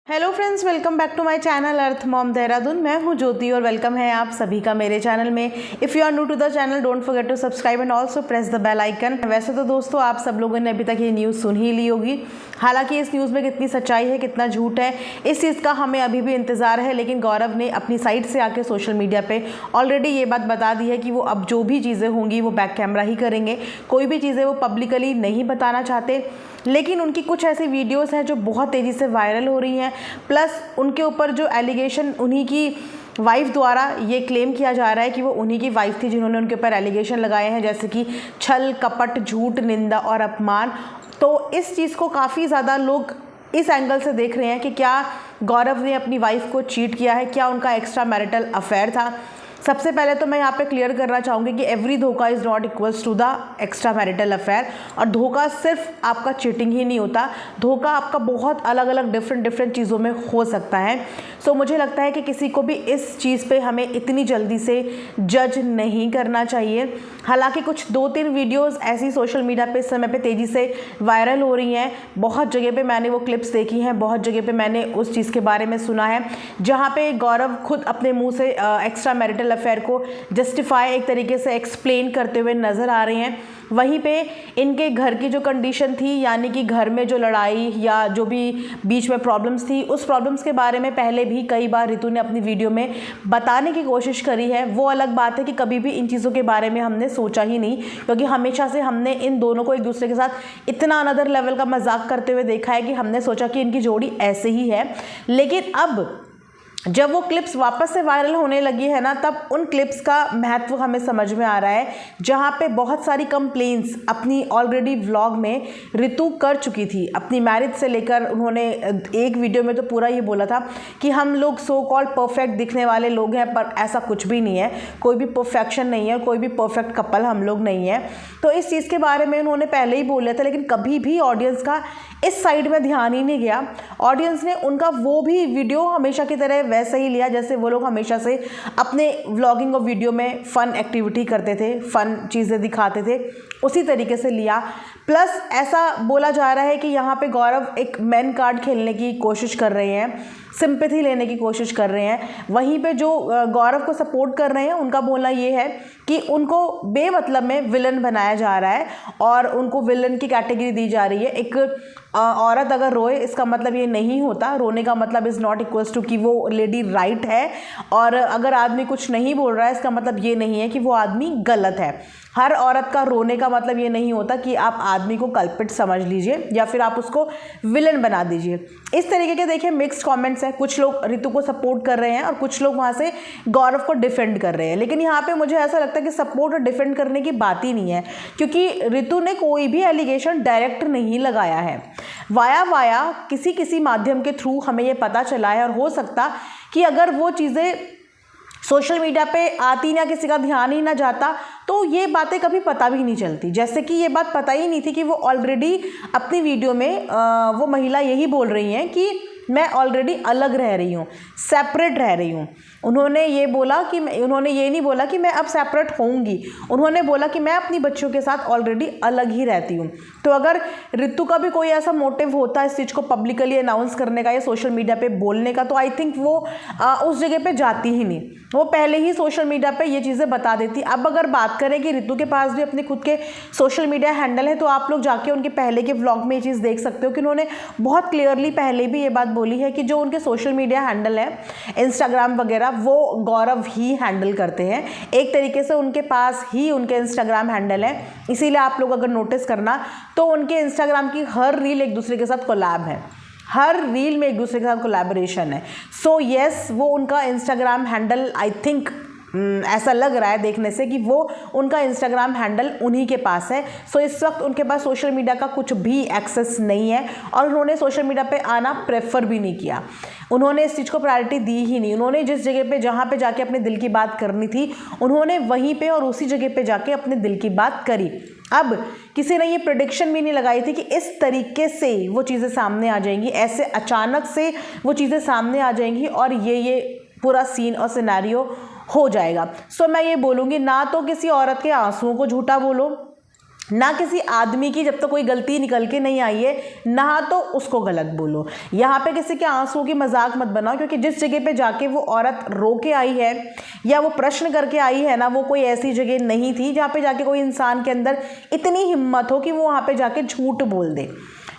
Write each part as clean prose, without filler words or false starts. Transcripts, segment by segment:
Hello friends, welcome back to my channel earth mom Dehradun. मैं हूं ज्योति और वेलकम है आप सभी का मेरे चैनल में। If you are new to the channel don't forget to subscribe and also press the bell icon. वैसे तो दोस्तों आप सब लोगों ने अभी तक ये न्यूज़ सुन ही ली होगी। हालांकि इस न्यूज़ में कितनी सच्चाई है कितना झूठ है इस चीज़ का हमें अभी भी इंतज़ार है, लेकिन गौरव ने अपनी साइड से आके सोशल मीडिया पे ऑलरेडी ये बात बता दी है कि वो अब जो भी चीज़ें होंगी वो बैक कैमरा ही करेंगे। कोई भी चीज़ें वो पब्लिकली नहीं बताना चाहते, लेकिन उनकी कुछ ऐसी वीडियोस हैं जो बहुत तेज़ी से वायरल हो रही हैं। प्लस उनके ऊपर जो एलिगेशन उन्हीं की वाइफ द्वारा ये क्लेम किया जा रहा है कि वो उन्हीं की वाइफ थी जिन्होंने उनके ऊपर एलिगेशन लगाए हैं, जैसे कि छल कपट झूठ निंदा और अपमान। तो इस चीज़ को काफ़ी ज़्यादा लोग इस एंगल से देख रहे हैं कि क्या गौरव ने अपनी वाइफ को चीट किया है, क्या उनका एक्स्ट्रा मैरिटल अफेयर था। सबसे पहले तो मैं यहाँ पे क्लियर करना चाहूँगी कि एवरी धोखा is not equals to the extra marital affair. और धोखा सिर्फ आपका चीटिंग ही नहीं होता, धोखा आपका बहुत अलग अलग डिफरेंट चीज़ों में हो सकता है। सो मुझे लगता है कि किसी को भी इस चीज़ पे हमें इतनी जल्दी से जज नहीं करना चाहिए। हालांकि कुछ 2-3 वीडियोज़ ऐसी सोशल मीडिया पे इस समय पे तेज़ी से वायरल हो रही हैं। बहुत जगह पे मैंने वो क्लिप्स देखी हैं, बहुत जगह पे मैंने उस चीज़ के बारे में सुना है जहाँ पे गौरव खुद अपने मुंह से एक्स्ट्रा मैरिटल अफेयर को जस्टिफाई एक तरीके से एक्सप्लेन करते हुए नज़र आ रहे हैं। वहीं पे इनके घर की जो कंडीशन थी, यानी कि घर में जो लड़ाई या जो भी बीच में प्रॉब्लम्स थी, उस प्रॉब्लम्स के बारे में पहले भी कई बार रितु ने अपनी वीडियो में बताने की कोशिश करी है। वो अलग बात है कि कभी भी इन चीज़ों के बारे में हमने सोचा ही नहीं, क्योंकि हमेशा से हमने इन दोनों को एक दूसरे के साथ इतना अनदर लेवल का मजाक करते हुए देखा है कि हमने सोचा कि इनकी जोड़ी ऐसे ही है। लेकिन अब जब वो क्लिप्स वापस से वायरल होने लगी है ना, तब उन क्लिप्स का महत्व हमें समझ में आ रहा है, जहाँ पे बहुत सारी कंप्लेंट्स अपनी ऑलरेडी व्लॉग में रितु कर चुकी थी अपनी मैरिज से लेकर। उन्होंने एक वीडियो में तो पूरा ये बोला था कि हम लोग सो कॉल्ड परफेक्ट दिखने वाले लोग हैं, पर ऐसा कुछ भी नहीं है, कोई भी परफेक्शन नहीं है, कोई भी परफेक्ट कपल हम लोग नहीं है। तो इस चीज़ के बारे में उन्होंने पहले ही बोल दिया था, लेकिन कभी भी ऑडियंस का इस साइड में ध्यान ही नहीं गया। ऑडियंस ने उनका वो भी वीडियो हमेशा की तरह वैसे ही लिया जैसे वो लोग हमेशा से अपने व्लॉगिंग और वीडियो में फ़न एक्टिविटी करते थे, फ़न चीज़ें दिखाते थे, उसी तरीके से लिया। प्लस ऐसा बोला जा रहा है कि यहाँ पे गौरव एक मैन कार्ड खेलने की कोशिश कर रहे हैं, सिंपैथी लेने की कोशिश कर रहे हैं। वहीं पे जो गौरव को सपोर्ट कर रहे हैं उनका बोलना ये है कि उनको बेमतलब में विलन बनाया जा रहा है और उनको विलन की कैटेगरी दी जा रही है। एक औरत अगर रोए इसका मतलब ये नहीं होता, रोने का मतलब इज़ नॉट इक्वल्स टू कि वो लेडी राइट है, और अगर आदमी कुछ नहीं बोल रहा है इसका मतलब ये नहीं है कि वो आदमी गलत है। हर औरत का रोने का मतलब ये नहीं होता कि आप आदमी को कल्पित समझ लीजिए या फिर आप उसको विलन बना दीजिए। इस तरीके के देखिए मिक्स्ड कमेंट्स हैं, कुछ लोग रितु को सपोर्ट कर रहे हैं और कुछ लोग वहाँ से गौरव को डिफेंड कर रहे हैं। लेकिन यहाँ पे मुझे ऐसा लगता है कि सपोर्ट और डिफेंड करने की बात ही नहीं है, क्योंकि रितु ने कोई भी एलिगेशन डायरेक्ट नहीं लगाया है। वाया किसी माध्यम के थ्रू हमें ये पता चला है, और हो सकता कि अगर वो चीज़ें सोशल मीडिया पे आती ना, किसी का ध्यान ही ना जाता, तो ये बातें कभी पता भी नहीं चलती। जैसे कि ये बात पता ही नहीं थी कि वो ऑलरेडी अपनी वीडियो में वो महिला यही बोल रही हैं कि मैं ऑलरेडी अलग रह रही हूँ, सेपरेट रह रही हूँ। उन्होंने ये नहीं बोला कि मैं अब सेपरेट होऊंगी, उन्होंने बोला कि मैं अपनी बच्चियों के साथ ऑलरेडी अलग ही रहती हूँ। तो अगर रितु का भी कोई ऐसा मोटिव होता इस चीज़ को पब्लिकली अनाउंस करने का या सोशल मीडिया पे बोलने का, तो आई थिंक वो उस जगह पे जाती ही नहीं, वो पहले ही सोशल मीडिया पे ये चीज़ें बता देती। अब अगर बात करें कि रितु के पास भी अपने खुद के सोशल मीडिया हैंडल है, तो आप लोग जाके उनके पहले के व्लॉग में ये चीज़ देख सकते हो कि उन्होंने बहुत क्लियरली पहले भी ये बात बोली है कि जो उनके सोशल मीडिया हैंडल है इंस्टाग्राम वगैरह, वो गौरव ही हैंडल करते हैं। एक तरीके से उनके पास ही उनके इंस्टाग्राम हैंडल है, इसीलिए आप लोग अगर नोटिस करना तो उनके इंस्टाग्राम की हर रील एक दूसरे के साथ कोलैब है, हर रील में एक दूसरे के साथ कोलैबोरेशन है। सो येस, वो उनका इंस्टाग्राम हैंडल आई थिंक ऐसा लग रहा है देखने से कि वो उनका इंस्टाग्राम हैंडल उन्हीं के पास है। सो इस वक्त उनके पास सोशल मीडिया का कुछ भी एक्सेस नहीं है, और उन्होंने सोशल मीडिया पे आना प्रेफर भी नहीं किया। उन्होंने इस चीज़ को प्रायोरिटी दी ही नहीं। उन्होंने जिस जगह पे जहाँ पे जाके अपने दिल की बात करनी थी, उन्होंने वहीं पे और उसी जगह पे जाके अपने दिल की बात करी। अब किसी ने ये प्रेडिक्शन भी नहीं लगाई थी कि इस तरीके से वो चीज़ें सामने आ जाएंगी, ऐसे अचानक से वो चीज़ें सामने आ जाएंगी और ये पूरा सीन और सिनेरियो हो जाएगा। सो मैं ये बोलूँगी, ना तो किसी औरत के आंसुओं को झूठा बोलो, ना किसी आदमी की जब तक कोई गलती निकल के नहीं आई है ना तो उसको गलत बोलो। यहाँ पे किसी के आंसुओं की मजाक मत बनाओ, क्योंकि जिस जगह पे जाके वो औरत रो के आई है या वो प्रश्न करके आई है ना, वो कोई ऐसी जगह नहीं थी जहाँ पे जाके कोई इंसान के अंदर इतनी हिम्मत हो कि वो वहाँ पे जाके झूठ बोल दे।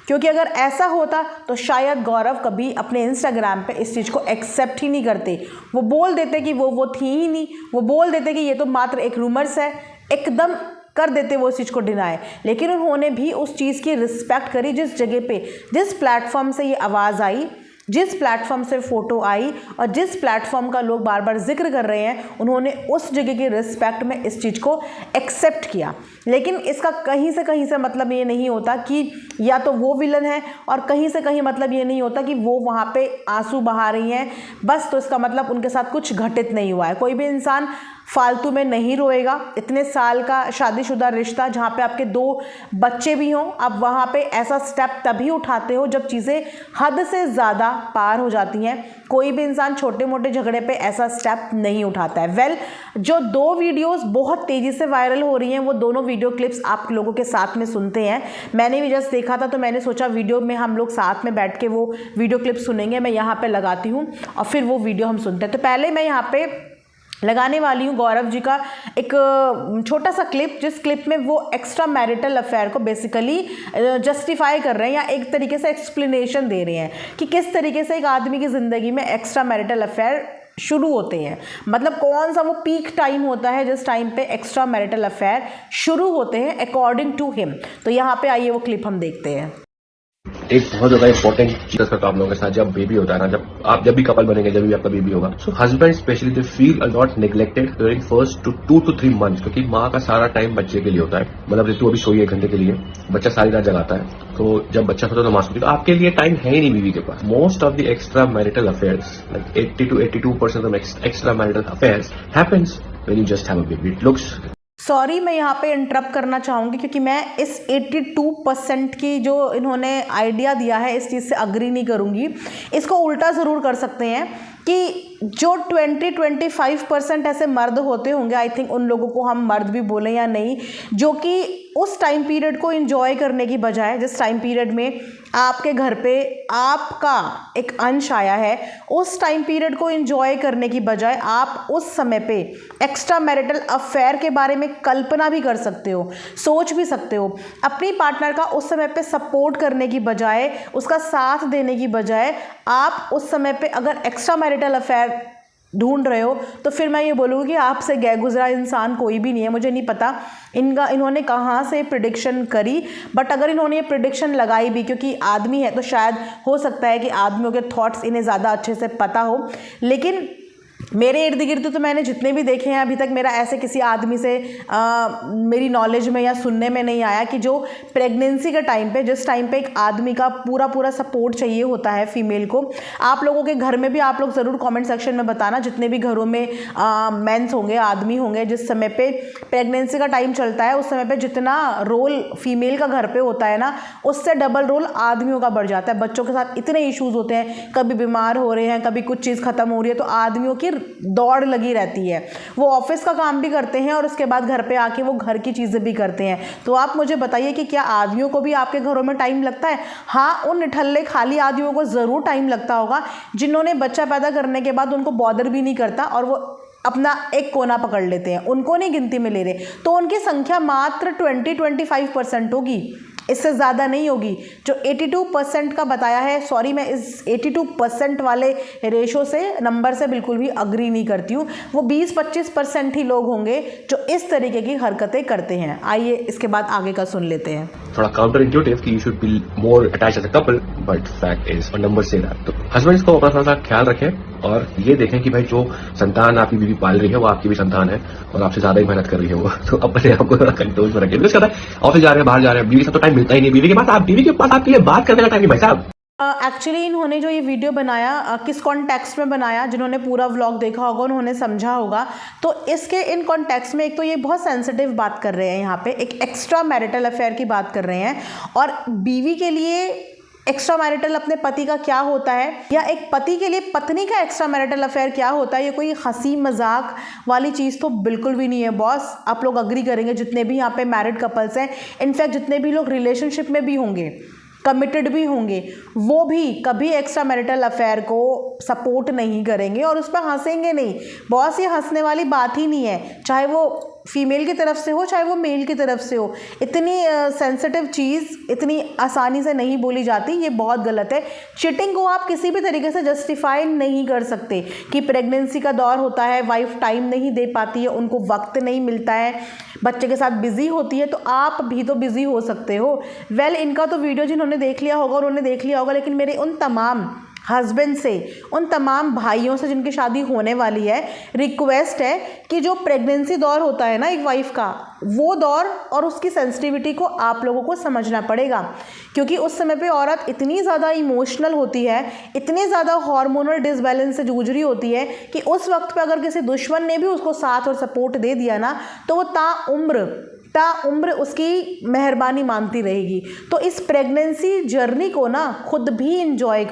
क्योंकि अगर ऐसा होता तो शायद गौरव कभी अपने इंस्टाग्राम पे इस चीज़ को एक्सेप्ट ही नहीं करते। वो बोल देते कि वो थी ही नहीं, वो बोल देते कि ये तो मात्र एक रूमर्स है, एकदम कर देते वो इस चीज़ को डिनाई। लेकिन उन्होंने भी उस चीज़ की रिस्पेक्ट करी जिस जगह पे, जिस प्लेटफॉर्म से ये आवाज़ आई, जिस प्लेटफॉर्म से फ़ोटो आई और जिस प्लेटफॉर्म का लोग बार बार जिक्र कर रहे हैं, उन्होंने उस जगह की रिस्पेक्ट में इस चीज़ को एक्सेप्ट किया। लेकिन इसका कहीं से मतलब ये नहीं होता कि या तो वो विलन है, और कहीं से कहीं मतलब ये नहीं होता कि वो वहाँ पे आंसू बहा रही हैं बस, तो इसका मतलब उनके साथ कुछ घटित नहीं हुआ है। कोई भी इंसान फालतू में नहीं रोएगा। इतने साल का शादीशुदा रिश्ता जहाँ पे आपके 2 बच्चे भी हों, आप वहाँ पे ऐसा स्टेप तभी उठाते हो जब चीज़ें हद से ज़्यादा पार हो जाती हैं। कोई भी इंसान छोटे मोटे झगड़े पे ऐसा स्टेप नहीं उठाता है। जो 2 वीडियोस बहुत तेज़ी से वायरल हो रही हैं, वो दोनों वीडियो क्लिप्स आप लोगों के साथ में सुनते हैं। मैंने भी जस्ट देखा था तो मैंने सोचा वीडियो में हम लोग साथ में बैठ के वो वीडियो क्लिप सुनेंगे। मैं यहाँ पर लगाती हूँ और फिर वो वीडियो हम सुनते हैं। तो पहले मैं यहाँ पर लगाने वाली हूँ गौरव जी का एक छोटा सा क्लिप, जिस क्लिप में वो एक्स्ट्रा मैरिटल अफेयर को बेसिकली जस्टिफाई कर रहे हैं या एक तरीके से एक्सप्लेनेशन दे रहे हैं कि किस तरीके से एक आदमी की ज़िंदगी में एक्स्ट्रा मैरिटल अफेयर शुरू होते हैं। मतलब कौन सा वो पीक टाइम होता है जिस टाइम पे एक्स्ट्रा मैरिटल अफेयर शुरू होते हैं अकॉर्डिंग टू हिम। तो यहाँ पे आइए वो क्लिप हम देखते हैं। एक बहुत ज्यादा इंपॉर्टेंट चीज का आप लोगों के साथ जब बेबी होता है ना, जब भी कपल बनेंगे, जब भी आपका बेबी होगा, सो husband specially they feel a lot neglected during first 2 to 3 months, क्योंकि माँ का सारा टाइम बच्चे के लिए होता है। मतलब ऋतु अभी सोई 1 घंटे के लिए, बच्चा सारी रात जगाता है, तो जब बच्चा सोता है तो माँ सोती है, तो आपके लिए टाइम है ही नहीं बीवी के पास। Most of the extra marital affairs, like 80 to 82% of extra marital affairs happens when you just have a baby. It looks sorry, मैं यहाँ पे इंटरप्ट करना चाहूँगी क्योंकि मैं इस 82% की जो इन्होंने आइडिया दिया है इस चीज़ से अग्री नहीं करूँगी। इसको उल्टा ज़रूर कर सकते हैं कि जो 20-25% ऐसे मर्द होते होंगे, आई थिंक उन लोगों को हम मर्द भी बोलें या नहीं, जो कि उस टाइम पीरियड को एंजॉय करने की बजाय, जिस टाइम पीरियड में आपके घर पे आपका एक अंश आया है, उस टाइम पीरियड को एंजॉय करने की बजाय आप उस समय पे एक्स्ट्रा मैरिटल अफेयर के बारे में कल्पना भी कर सकते हो, सोच भी सकते हो। अपनी पार्टनर का उस समय पे सपोर्ट करने की बजाय, उसका साथ देने की बजाय, आप उस समय पे अगर एक्स्ट्रा मैरिटल अफेयर ढूंढ रहे हो तो फिर मैं ये बोलूँगी कि आपसे गए गुजरा इंसान कोई भी नहीं है। मुझे नहीं पता इन्होंने कहाँ से प्रिडिक्शन करी, बट अगर इन्होंने ये प्रिडिक्शन लगाई भी, क्योंकि आदमी है तो शायद हो सकता है कि आदमियों के थॉट्स इन्हें ज़्यादा अच्छे से पता हो। लेकिन मेरे इर्द गिर्द तो मैंने जितने भी देखे हैं अभी तक, मेरा ऐसे किसी आदमी से मेरी नॉलेज में या सुनने में नहीं आया कि जो प्रेगनेंसी के टाइम पे, जिस टाइम पे एक आदमी का पूरा सपोर्ट चाहिए होता है फीमेल को। आप लोगों के घर में भी आप लोग ज़रूर कमेंट सेक्शन में बताना, जितने भी घरों में मेंस होंगे, आदमी होंगे, जिस समय पे प्रेगनेंसी का टाइम चलता है उस समय पर जितना रोल फीमेल का घर पर होता है ना, उससे डबल रोल आदमियों का बढ़ जाता है। बच्चों के साथ इतने इशूज़ होते हैं, कभी बीमार हो रहे हैं, कभी कुछ चीज़ ख़त्म हो रही है, तो आदमियों की दौड़ लगी रहती है। वो ऑफिस का काम भी करते हैं और उसके बाद घर पे आके वो घर की चीज़ें भी करते हैं। तो आप मुझे बताइए कि क्या आदमियों को भी आपके घरों में टाइम लगता है? हाँ, उन निठल्ले खाली आदमियों को ज़रूर टाइम लगता होगा जिन्होंने बच्चा पैदा करने के बाद उनको बॉदर भी नहीं करता और वो अपना एक कोना पकड़ लेते हैं, उनको नहीं गिनती में ले रहे, तो उनकी संख्या मात्र 20-25% होगी, इससे ज़्यादा नहीं होगी। जो 82% का बताया है, सॉरी, मैं इस 82% वाले रेशो से, नंबर से बिल्कुल भी अग्री नहीं करती हूँ। वो 20-25% ही लोग होंगे जो इस तरीके की हरकतें करते हैं। आइए इसके बाद आगे का सुन लेते हैं। थोड़ा काउंटर इंट्यूटिव कि you should be more attached as a couple, but fact is और नंबर से दैट। तो हस्बैंड्स को अपना थोड़ा सा ख्याल रखें और ये देखें कि भाई जो संतान आपकी बीवी पाल रही है वो आपकी भी संतान है और आपसे ज्यादा ही मेहनत कर रही है वो, तो अपने आप को थोड़ा कंट्रोल में रखें। बिकॉज ऑफिस जा रहे हैं, बाहर जा रहे हैं, बीवी से तो टाइम मिलता ही नहीं। बीवी के पास आपके लिए बात करने का टाइम नहीं भाई साहब। एक्चुअली इन्होंने जो ये वीडियो बनाया किस कॉन्टेक्स्ट में बनाया, जिन्होंने पूरा व्लॉग देखा होगा उन्होंने समझा होगा। तो इसके इन कॉन्टेक्स्ट में एक तो ये बहुत सेंसिटिव बात कर रहे हैं, यहाँ पे एक एक्स्ट्रा मैरिटल अफेयर की बात कर रहे हैं और बीवी के लिए एक्स्ट्रा मैरिटल अपने पति का क्या होता है, या एक पति के लिए पत्नी का एक्स्ट्रा मैरिटल अफेयर क्या होता है, ये कोई हंसी मजाक वाली चीज़ तो बिल्कुल भी नहीं है बॉस। आप लोग अग्री करेंगे, जितने भी यहाँ पे मैरिड कपल्स हैं, इनफैक्ट जितने भी लोग रिलेशनशिप में भी होंगे, कमिटेड भी होंगे, वो भी कभी एक्स्ट्रा मैरिटल अफेयर को सपोर्ट नहीं करेंगे और उस पर हंसेंगे नहीं। बॉस ये हंसने वाली बात ही नहीं है, चाहे वो फीमेल की तरफ से हो चाहे वो मेल की तरफ से हो। इतनी सेंसिटिव चीज़ इतनी आसानी से नहीं बोली जाती, ये बहुत गलत है। चीटिंग को आप किसी भी तरीके से जस्टिफाई नहीं कर सकते कि प्रेगनेंसी का दौर होता है, वाइफ टाइम नहीं दे पाती है, उनको वक्त नहीं मिलता है, बच्चे के साथ बिजी होती है, तो आप भी तो बिजी हो सकते हो। वेल, इनका तो वीडियो जिन्होंने देख लिया होगा उन्होंने देख लिया होगा, लेकिन मेरे उन तमाम हस्बैंड से, उन तमाम भाइयों से जिनकी शादी होने वाली है, रिक्वेस्ट है कि जो प्रेगनेंसी दौर होता है ना एक वाइफ का, वो दौर और उसकी सेंसिटिविटी को आप लोगों को समझना पड़ेगा, क्योंकि उस समय पे औरत इतनी ज़्यादा इमोशनल होती है, इतनी ज़्यादा हार्मोनल डिसबैलेंस से जूझ रही होती है कि उस वक्त पे अगर किसी दुश्मन ने भी उसको साथ और सपोर्ट दे दिया ना, तो वो ताउम्र उसकी मेहरबानी मानती रहेगी। तो इस प्रेगनेंसी जर्नी को ना खुद भी इंजॉय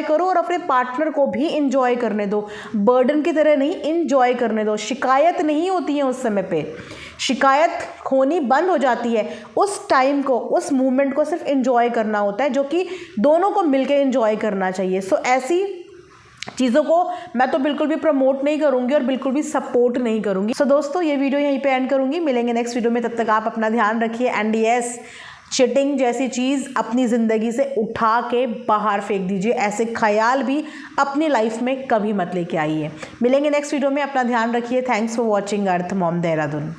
करो और अपने पार्टनर को भी इंजॉय करने दो। बर्डन की तरह नहीं, इंजॉय करने दो। शिकायत नहीं होती है उस समय पे, शिकायत होनी बंद हो जाती है। उस टाइम को, उस मूवमेंट को सिर्फ इंजॉय करना होता है, जो कि दोनों को मिलकर इंजॉय करना चाहिए। सो ऐसी चीज़ों को मैं तो बिल्कुल भी प्रमोट नहीं करूंगी और बिल्कुल भी सपोर्ट नहीं करूंगी। सो दोस्तों, ये वीडियो यहीं पे एंड करूंगी, मिलेंगे नेक्स्ट वीडियो में। तब तक आप अपना ध्यान रखिए। एंड यस, चीटिंग जैसी चीज़ अपनी ज़िंदगी से उठा के बाहर फेंक दीजिए। ऐसे ख्याल भी अपनी लाइफ में कभी मत लेके आइए। मिलेंगे नेक्स्ट वीडियो में, अपना ध्यान रखिए। Thanks for watching earth mom Dehradun.